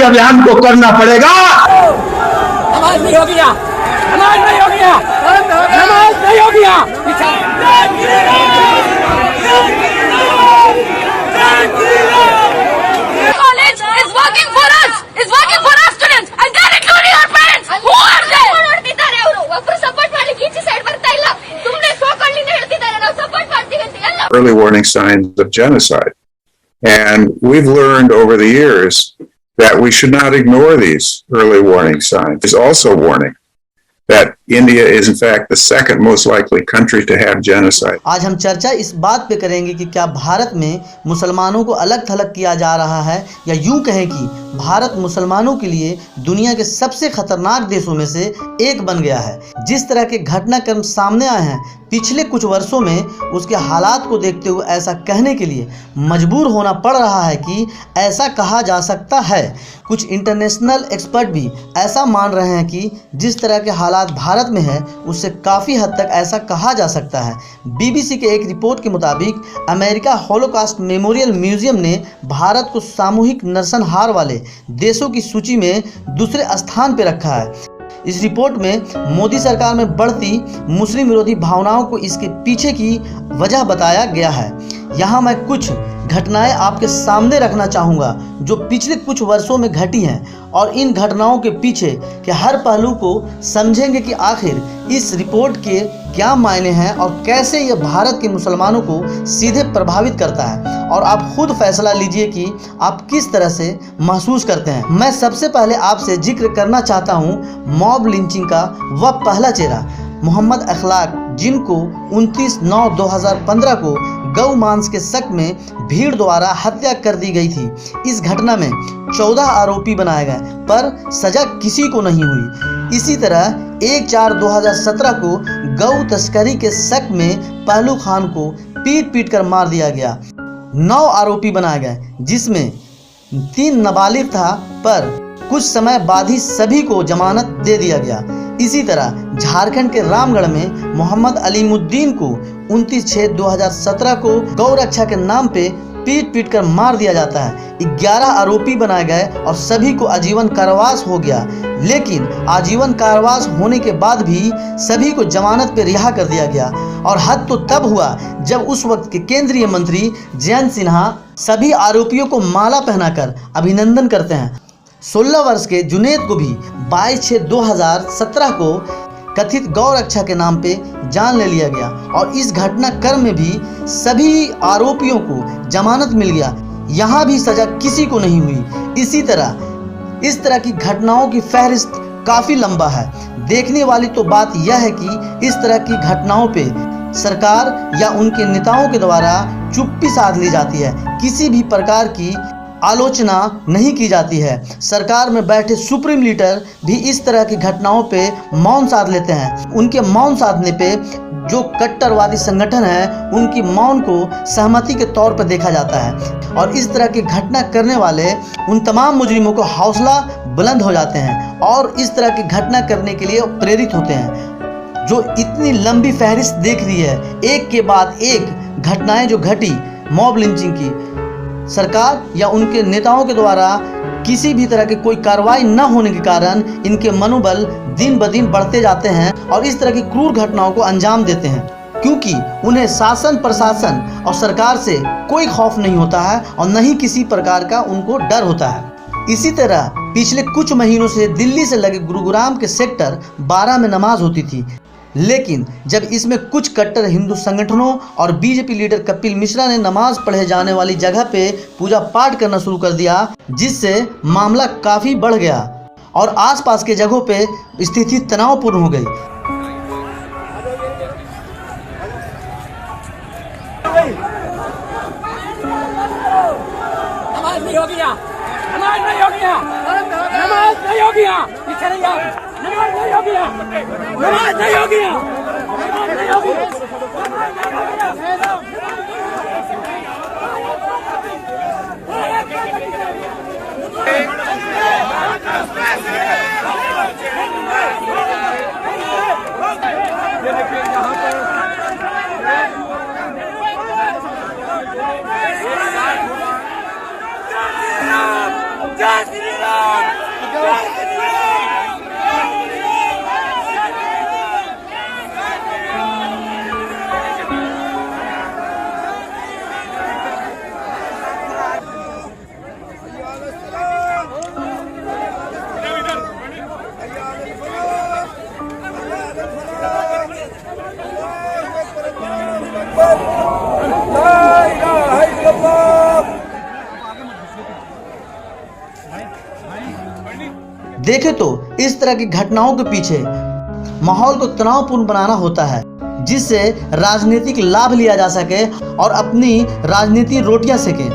अभियान को करना पड़ेगा। नमाज नहीं हो गया, नमाज नहीं हो गया, नमाज नहीं हो गया। College is working for us, is working for our students, and they're including our parents. Who are they? ನೋಡ್ತಿದ್ದಾರೆ ಅವರು. ಒಬ್ಬರು ಸಪೋರ್ಟ್ ಮಾಡ್ಲಿಕ್ಕೆ ಈಚೆ ಸೈಡ್ ಬರ್ತಾ ಇಲ್ಲ. ಸುಮ್ಮನೆ ಸೋಕಳ್ಳಿಂದ ಹೇಳ್ತಿದ್ದಾರೆ ನಾವು ಸಪೋರ್ಟ್ ಮಾಡ್ತೀವಿ ಅಂತ ಎಲ್ಲ. Early warning signs of genocide. And we've learned over the years that we should not ignore these early warning signs. There's also warning that India is in fact the second most likely country to have genocide. आज हम चर्चा इस बात पे करेंगे कि क्या भारत में मुसलमानों को अलग थलग किया जा रहा है, या यूं कहें कि भारत मुसलमानों के लिए दुनिया के सबसे खतरनाक देशों में से एक बन गया है। जिस तरह के घटनाक्रम सामने आए हैं पिछले कुछ वर्षों में, उसके हालात को देखते हुए ऐसा कहने के लिए मजबूर होना पड़ रहा है कि ऐसा कहा जा सकता है। कुछ इंटरनेशनल एक्सपर्ट भी ऐसा मान रहे हैं कि जिस तरह के हालात भारत में है उससे काफ़ी हद तक ऐसा कहा जा सकता है। बीबीसी के एक रिपोर्ट के मुताबिक अमेरिका हॉलोकॉस्ट मेमोरियल म्यूजियम ने भारत को सामूहिक नरसंहार वाले देशों की सूची में दूसरे स्थान पर रखा है। इस रिपोर्ट में मोदी सरकार में बढ़ती मुस्लिम विरोधी भावनाओं को इसके पीछे की वजह बताया गया है। यहाँ मैं कुछ घटनाएं आपके सामने रखना चाहूँगा जो पिछले कुछ वर्षों में घटी हैं, और इन घटनाओं के पीछे के हर पहलू को समझेंगे कि आखिर इस रिपोर्ट के क्या मायने हैं और कैसे यह भारत के मुसलमानों को सीधे प्रभावित करता है, और आप खुद फैसला लीजिए कि आप किस तरह से महसूस करते हैं। मैं सबसे पहले आपसे जिक्र करना चाहता हूँ मॉब लिंचिंग का वह पहला चेहरा मोहम्मद अखलाक, जिनको 29/9/2015 को गौ मांस के शक में भीड़ द्वारा हत्या कर दी गई थी। इस घटना में 14 आरोपी बनाए गए पर सजा किसी को नहीं हुई। इसी तरह 1/4/2017 को गौ तस्करी के शक में पहलू खान को पीट कर मार दिया गया। 9 आरोपी बनाए गए जिसमें 3 नाबालिग था, पर कुछ समय बाद ही सभी को जमानत दे दिया गया। इसी तरह झारखंड के रामगढ़ में मोहम्मद अलीमुद्दीन को 29/6/2017 को गौ रक्षा के नाम पे पीट कर मार दिया जाता है। 11 आरोपी बनाए गए और सभी को आजीवन कारावास हो गया, लेकिन आजीवन कारावास होने के बाद भी सभी को जमानत पे रिहा कर दिया गया। और हद तो तब हुआ जब उस वक्त के केंद्रीय मंत्री जयंत सिन्हा सभी आरोपियों को माला पहनाकर अभिनंदन करते हैं। 16 वर्ष के जुनेद को भी 22/6/2017 को कथित गौ रक्षा के नाम पे जान ले लिया गया, और इस घटनाक्रम में भी सभी आरोपियों को जमानत मिल गया। यहाँ भी सजा किसी को नहीं हुई। इस तरह की घटनाओं की फहरिस्त काफ़ी लंबा है। देखने वाली तो बात यह है कि इस तरह की घटनाओं पे सरकार या उनके नेताओं के द्वारा चुप्पी साध ली जाती है, किसी भी प्रकार की आलोचना नहीं की जाती है। सरकार में बैठे सुप्रीम लीडर भी इस तरह की घटनाओं पे मौन साध लेते हैं। उनके मौन साधने पे जो कट्टरवादी संगठन है उनकी मौन को सहमति के तौर पर देखा जाता है, और इस तरह की घटना करने वाले उन तमाम मुजरिमों को हौसला बुलंद हो जाते हैं और इस तरह की घटना करने के लिए प्रेरित होते हैं। जो इतनी लंबी फहरिस्त देख रही है, एक के बाद एक घटनाएं जो घटी मॉब लिंचिंग की, सरकार या उनके नेताओं के द्वारा किसी भी तरह की कोई कार्रवाई न होने के कारण इनके मनोबल दिन ब दिन बढ़ते जाते हैं और इस तरह की क्रूर घटनाओं को अंजाम देते हैं, क्योंकि उन्हें शासन प्रशासन और सरकार से कोई खौफ नहीं होता है और न ही किसी प्रकार का उनको डर होता है। इसी तरह पिछले कुछ महीनों से दिल्ली से लगे गुरुग्राम के सेक्टर 12 में नमाज होती थी, लेकिन जब इसमें कुछ कट्टर हिंदू संगठनों और बीजेपी लीडर कपिल मिश्रा ने नमाज पढ़े जाने वाली जगह पे पूजा पाठ करना शुरू कर दिया, जिससे मामला काफ़ी बढ़ गया और आसपास के जगहों पे स्थिति तनावपूर्ण हो गई। नमाज नहीं हो गया, नमाज नहीं हो गया, नमाज नहीं हो गया, पीछे नहीं आओ, नमाज नहीं हो गया, नमाज नहीं हो गया, नमाज नहीं हो गया, जय श्री राम। देखें तो इस तरह की घटनाओं के पीछे माहौल को तनावपूर्ण बनाना होता है, जिससे राजनीतिक लाभ लिया जा सके और अपनी राजनीति रोटियां सेके।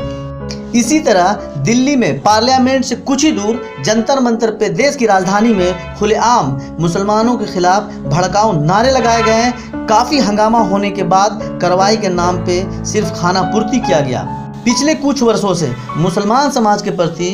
इसी तरह दिल्ली में पार्लियामेंट से कुछ ही दूर जंतर मंतर पे देश की राजधानी में खुलेआम मुसलमानों के खिलाफ भड़काऊ नारे लगाए गए। काफी हंगामा होने के बाद कार्रवाई के नाम पे सिर्फ खाना पूर्ति किया गया। पिछले कुछ वर्षों से मुसलमान समाज के प्रति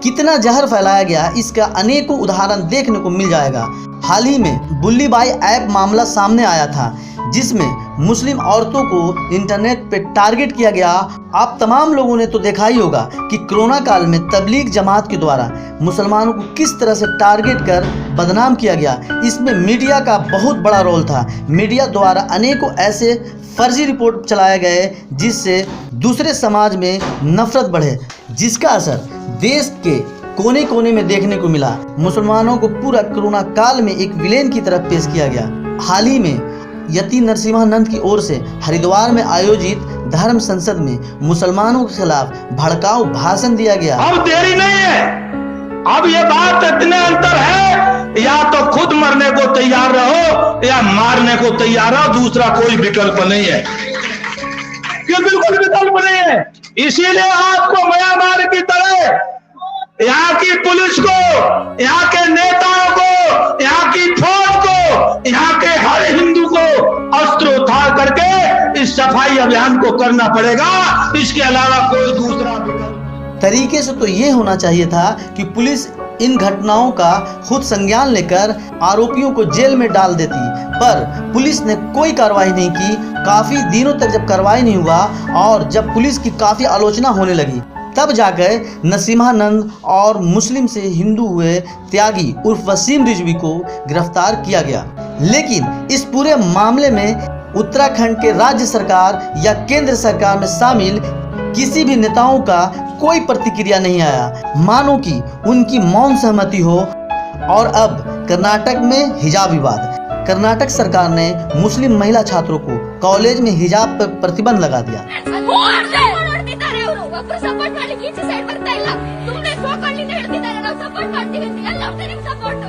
कितना जहर फैलाया गया, इसका अनेकों उदाहरण देखने को मिल जाएगा। हाल ही में बुल्ली बाई ऐप मामला सामने आया था, जिसमें मुस्लिम औरतों को इंटरनेट पे टारगेट किया गया। आप तमाम लोगों ने तो देखा ही होगा कि कोरोना काल में तबलीग जमात के द्वारा मुसलमानों को किस तरह से टारगेट कर बदनाम किया गया। इसमें मीडिया का बहुत बड़ा रोल था। मीडिया द्वारा अनेकों ऐसे फर्जी रिपोर्ट चलाए गए जिससे दूसरे समाज में नफरत बढ़े, जिसका असर देश के कोने कोने में देखने को मिला। मुसलमानों को पूरा कोरोना काल में एक विलेन की तरह पेश किया गया। हाल ही में यति नरसिम्हानंद की ओर से हरिद्वार में आयोजित धर्म संसद में मुसलमानों के खिलाफ भड़काऊ भाषण दिया गया। अब देरी नहीं है, अब ये बात इतने अंतर है, या तो खुद मरने को तैयार रहो या मारने को तैयार रहो, दूसरा कोई विकल्प नहीं है। ये बिल्कुल विकल्प नहीं है। इसीलिए आपको म्यांमार की तरह यहाँ की पुलिस को, यहाँ के नेताओं को, यहाँ की फौज को, यहाँ के हर हिंदू को अस्त्र उठा करके इस सफाई अभियान को करना पड़ेगा। इसके अलावा कोई दूसरा विकल्प तरीके से तो ये होना चाहिए था कि पुलिस इन घटनाओं का खुद संज्ञान लेकर आरोपियों को जेल में डाल देती, पर पुलिस ने कोई कार्रवाई नहीं की। काफी दिनों तक जब कार्रवाई नहीं हुआ और जब पुलिस की काफी आलोचना होने लगी, तब जाकर नरसिम्हानंद और मुस्लिम से हिंदू हुए त्यागी उर्फ वसीम रिजवी को गिरफ्तार किया गया। लेकिन इस पूरे मामले में उत्तराखंड के राज्य सरकार या केंद्र सरकार में शामिल किसी भी नेताओं का कोई प्रतिक्रिया नहीं आया, मानो कि उनकी मौन सहमति हो। और अब कर्नाटक में हिजाब विवाद। कर्नाटक सरकार ने मुस्लिम महिला छात्रों को कॉलेज में हिजाब पर प्रतिबंध लगा दिया। ಒಬ್ರು ಸಪೋರ್ಟ್ ಮಾಡ್ಲಿಕ್ಕೆ ಈಚೆ ಸೈಡ್ ಬರ್ತಾ ಇಲ್ಲ. ಸುಮ್ಮನೆ ಸೋಕಳ್ಳಿಂದ ಹೇಳ್ತಿದ್ದಾರೆ ನಾವು ಸಪೋರ್ಟ್ ಮಾಡ್ತೀವಿ ಅಂತ. ಎಲ್ಲ ನಿಮಗೆ ಸಪೋರ್ಟ್.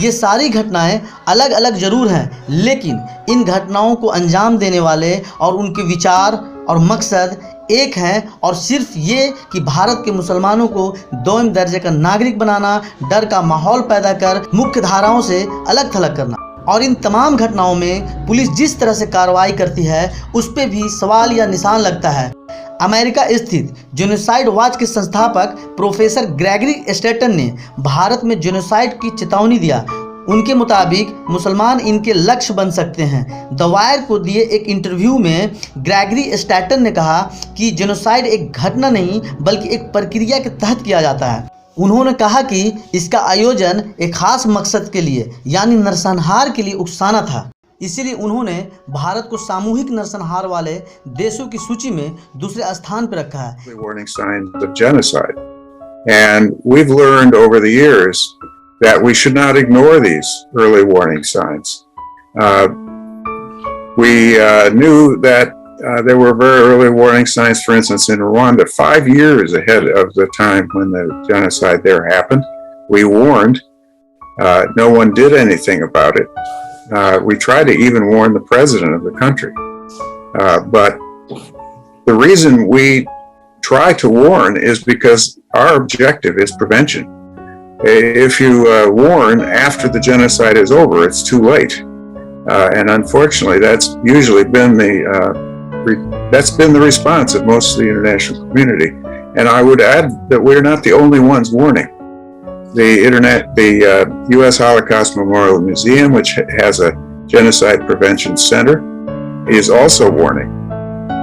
ये सारी घटनाएं अलग अलग जरूर हैं, लेकिन इन घटनाओं को अंजाम देने वाले और उनके विचार और मकसद एक है, और सिर्फ ये कि भारत के मुसलमानों को दोयम दर्जे का नागरिक बनाना, डर का माहौल पैदा कर मुख्य धाराओं से अलग थलग करना। और इन तमाम घटनाओं में पुलिस जिस तरह से कार्रवाई करती है उस पर भी सवाल या निशान लगता है। अमेरिका स्थित जेनोसाइड वॉच के संस्थापक प्रोफेसर ग्रेगरी स्टैटन ने भारत में जेनोसाइड की चेतावनी दिया। उनके मुताबिक मुसलमान इनके लक्ष्य बन सकते हैं। द वायर को दिए एक इंटरव्यू में ग्रेगरी स्टैटन ने कहा कि जेनोसाइड एक घटना नहीं बल्कि एक प्रक्रिया के तहत किया जाता है। उन्होंने कहा कि इसका आयोजन एक खास मकसद के लिए यानी नरसंहार के लिए उकसाना था। इसीलिए उन्होंने भारत को सामूहिक नरसंहार वाले देशों की सूची में दूसरे स्थान पर रखा है। Warning signs of genocide. And we've learned over the years that we should not ignore these early warning signs. We knew that there were very early warning signs, for instance, in Rwanda, 5 years ahead of the time when the genocide there happened. We warned. No one did anything about it. We tried to even warn the president of the country. But the reason we try to warn is because our objective is prevention. If you warn after the genocide is over, it's too late. And unfortunately, that's usually been the response of most of the international community. And I would add that we're not the only ones warning. The U.S. Holocaust Memorial Museum, which has a genocide prevention center, is also warning.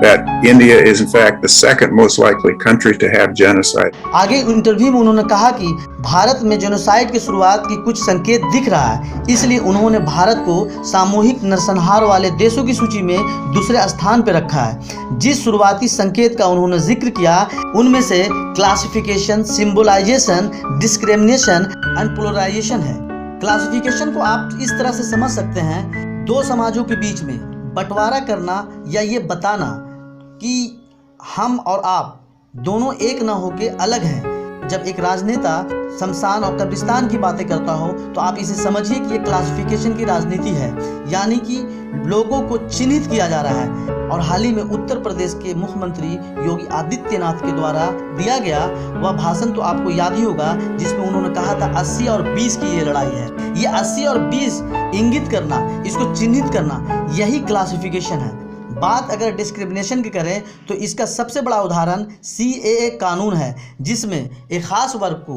that India is in fact the second most likely country to have genocide. आगे interview में उन्होंने कहा कि भारत में genocide की शुरुआत की कुछ संकेत दिख रहा है, इसलिए उन्होंने भारत को सामूहिक नरसंहार वाले देशों की सूची में दूसरे स्थान पर रखा है। जिस शुरुआती संकेत का उन्होंने जिक्र किया उनमें से classification, symbolisation, discrimination and polarisation है। क्लासिफिकेशन को आप इस तरह से समझ सकते हैं, दो समाजों के बीच में बंटवारा करना या ये बताना कि हम और आप दोनों एक न होके अलग हैं। जब एक राजनेता शमशान और कब्रिस्तान की बातें करता हो तो आप इसे समझिए कि ये क्लासिफिकेशन की राजनीति है, यानी कि लोगों को चिन्हित किया जा रहा है। और हाल ही में उत्तर प्रदेश के मुख्यमंत्री योगी आदित्यनाथ के द्वारा दिया गया वह भाषण तो आपको याद ही होगा, जिसमें उन्होंने कहा था 80 और 20 की ये लड़ाई है। ये 80 और 20 इंगित करना, इसको चिन्हित करना, यही क्लासिफिकेशन है। बात अगर डिस्क्रिमिनेशन की करें तो इसका सबसे बड़ा उदाहरण CAA कानून है, जिसमें एक खास वर्ग को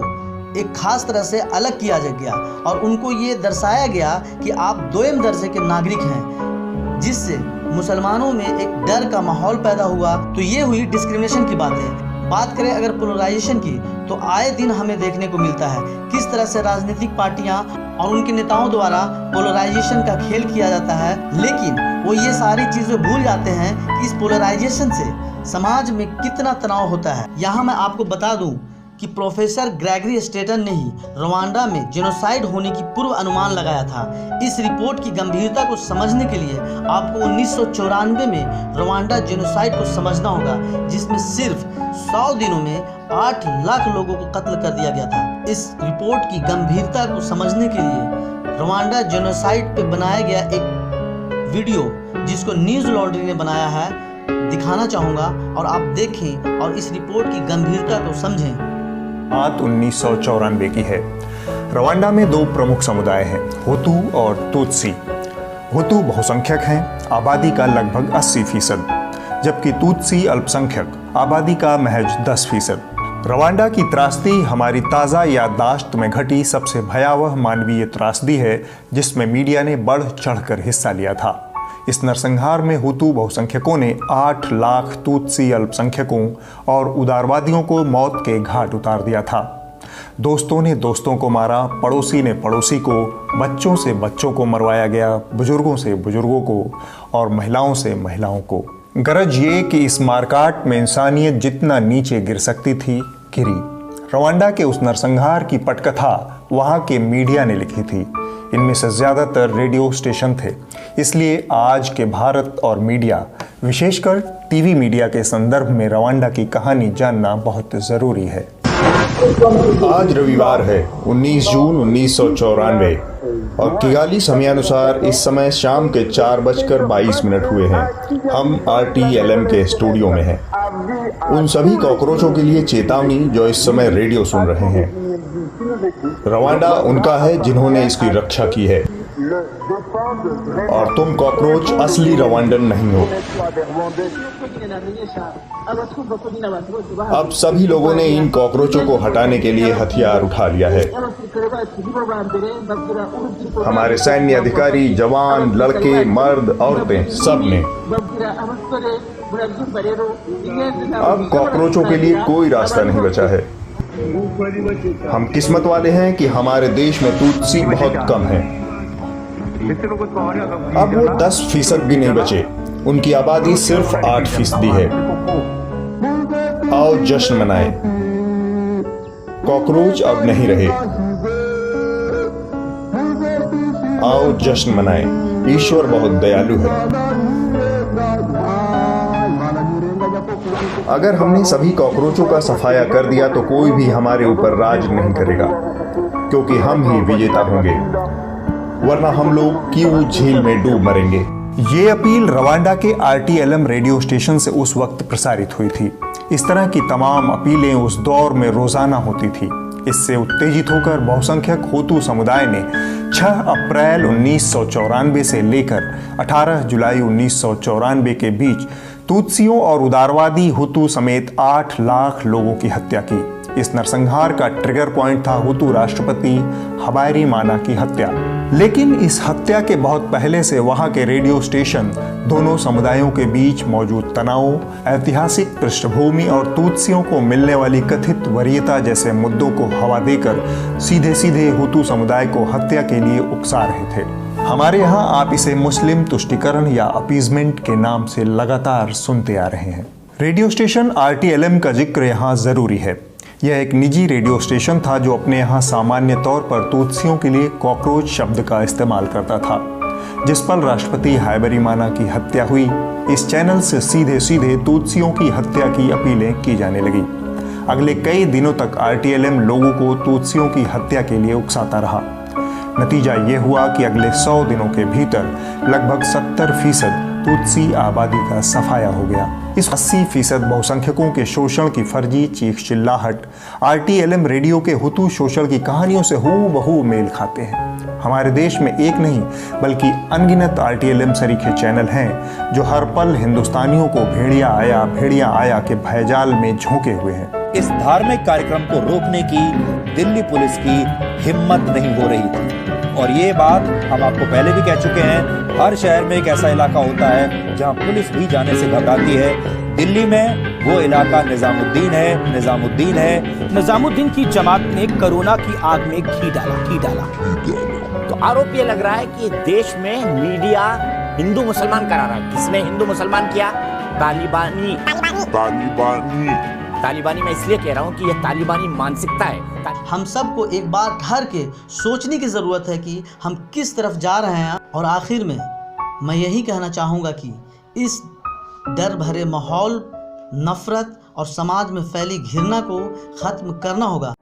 एक खास तरह से अलग किया गया और उनको ये दर्शाया गया कि आप दोयम दर्जे के नागरिक हैं, जिससे मुसलमानों में एक डर का माहौल पैदा हुआ। तो ये हुई डिस्क्रिमिनेशन की बातें। बात करें अगर पोलराइजेशन की तो आए दिन हमें देखने को मिलता है किस तरह से राजनीतिक पार्टियां और उनके नेताओं द्वारा पोलराइजेशन का खेल किया जाता है, लेकिन वो ये सारी चीज़ें भूल जाते हैं कि इस पोलराइजेशन से समाज में कितना तनाव होता है। यहाँ मैं आपको बता दूं कि प्रोफेसर ग्रेगरी स्टेटन ने ही रवांडा में जेनोसाइड होने की पूर्व अनुमान लगाया था। इस रिपोर्ट की गंभीरता को समझने के लिए आपको 1994 में रवांडा जेनोसाइड को समझना होगा, जिसमें सिर्फ 100 दिनों में 8 लाख लोगों को कत्ल कर दिया गया था। इस रिपोर्ट की गंभीरता को समझने के लिए रवांडा जेनोसाइड पे बनाया गया एक वीडियो, जिसको न्यूज़ लॉन्ड्री ने बनाया है, दिखाना चाहूँगा और आप देखें और इस रिपोर्ट की गंभीरता को समझें। बात 1994 की है। रवांडा में दो प्रमुख समुदाय हैं, हुतू और तुत्सी। हुतू बहुसंख्यक हैं, आबादी का लगभग 80%, जबकि तुत्सी अल्पसंख्यक, आबादी का महज 10%। रवांडा की त्रासदी हमारी ताज़ा याददाश्त में घटी सबसे भयावह मानवीय त्रासदी है, जिसमें मीडिया ने बढ़ चढ़कर हिस्सा लिया था। इस नरसंहार में हुतू बहुसंख्यकों ने 8 लाख तुत्सी अल्पसंख्यकों और उदारवादियों को मौत के घाट उतार दिया था। दोस्तों ने दोस्तों को मारा, पड़ोसी ने पड़ोसी को, बच्चों से बच्चों को मरवाया गया, बुजुर्गों से बुजुर्गों को और महिलाओं से महिलाओं को। गरज ये कि इस मारकाट में इंसानियत जितना नीचे गिर सकती थी, गिरी। रवांडा के उस नरसंहार की पटकथा वहाँ के मीडिया ने लिखी थी। इनमें से ज़्यादातर रेडियो स्टेशन थे, इसलिए आज के भारत और मीडिया, विशेषकर टीवी मीडिया के संदर्भ में रवांडा की कहानी जानना बहुत ज़रूरी है। आज रविवार है 19 जून 1994 और किगाली समयानुसार इस समय शाम के 4:22 हुए हैं। हम RTLM के स्टूडियो में हैं। उन सभी कॉकरोचों के लिए चेतावनी जो इस समय रेडियो सुन रहे हैं। रवांडा उनका है जिन्होंने इसकी रक्षा की है, और तुम कॉकरोच असली रवांडन नहीं हो। अब सभी लोगों ने इन कॉकरोचों को हटाने के लिए हथियार उठा लिया है। हमारे सैन्य अधिकारी, जवान, लड़के, मर्द, औरतें, सब ने। अब कॉकरोचों के लिए कोई रास्ता नहीं बचा है। हम किस्मत वाले हैं कि हमारे देश में तुत्सी बहुत कम है। अब वो 10% भी नहीं बचे, उनकी आबादी सिर्फ 8% है। आओ जश्न मनाएं। कॉकरोच अब नहीं रहे। आओ जश्न मनाएं। ईश्वर बहुत दयालु है। अगर हमने सभी कॉकरोचों का सफाया कर दिया तो कोई भी हमारे ऊपर राज नहीं करेगा, क्योंकि हम ही विजेता होंगे, वरना हम लोग क्यों झील में डूब मरेंगे। ये अपील रवांडा के RTLM रेडियो स्टेशन से उस वक्त प्रसारित हुई थी। इस तरह की तमाम अपीलें उस दौर में रोजाना होती थी। इससे उत्तेजित होकर बहुसंख्यक हुतू समुदाय ने 6 अप्रैल 1994 से लेकर 18 जुलाई 1994 के बीच तुत्सियों और उदारवादी हुतू समेत 8 लाख लोगों की हत्या की। इस नरसंहार का ट्रिगर पॉइंट था हुतू राष्ट्रपति हबायरी माना की हत्या। लेकिन इस हत्या के बहुत पहले से वहां के रेडियो स्टेशन दोनों समुदायों के बीच मौजूद तनाव, ऐतिहासिक पृष्ठभूमि और तूत्सियों को मिलने वाली कथित वरीयता जैसे मुद्दों को हवा देकर सीधे सीधे हुतू समुदाय को हत्या के लिए उकसा रहे थे। हमारे यहाँ आप इसे मुस्लिम तुष्टीकरण या अपीजमेंट के नाम से लगातार सुनते आ रहे हैं। रेडियो स्टेशन RTLM का जिक्र यहाँ जरूरी है। यह एक निजी रेडियो स्टेशन था जो अपने यहाँ सामान्य तौर पर तूत्सियों के लिए कॉकरोच शब्द का इस्तेमाल करता था। जिस पल राष्ट्रपति हायबरीमाना की हत्या हुई, इस चैनल से सीधे सीधे तूत्सियों की हत्या की अपीलें की जाने लगी। अगले कई दिनों तक RTLM लोगों को तूत्सियों की हत्या के लिए उकसाता रहा। नतीजा ये हुआ कि अगले 100 दिनों के भीतर लगभग 70% तूत्सी आबादी का सफाया हो गया। इस 80% बहुसंख्यकों के शोषण की फर्जी चीख चिल्लाहट RTLM रेडियो के हुतू शोषण की कहानियों से हूबहू मेल खाते हैं। हमारे देश में एक नहीं बल्कि अनगिनत RTLM सरीखे चैनल हैं जो हर पल हिंदुस्तानियों को भेड़िया आया के भयजाल में झोंके हुए हैं। इस धार्मिक कार्यक्रम को रोकने की दिल्ली पुलिस की हिम्मत नहीं हो रही थी। और ये बात हम आपको पहले भी कह चुके हैं, हर शहर में एक ऐसा इलाका होता है जहां पुलिस भी जाने से घबराती है। दिल्ली में वो इलाका निजामुद्दीन है। निजामुद्दीन की जमात ने कोरोना की आग में घी डाला। तो आरोप ये लग रहा है कि देश में मीडिया हिंदू मुसलमान करा रहा है। किसने हिंदू मुसलमान किया? तालिबानी मैं इसलिए कह रहा हूँ कि यह तालिबानी मानसिकता है। हम सबको एक बार ठहर के सोचने की ज़रूरत है कि हम किस तरफ जा रहे हैं। और आखिर में मैं यही कहना चाहूँगा कि इस डर भरे माहौल, नफरत और समाज में फैली घृणा को ख़त्म करना होगा।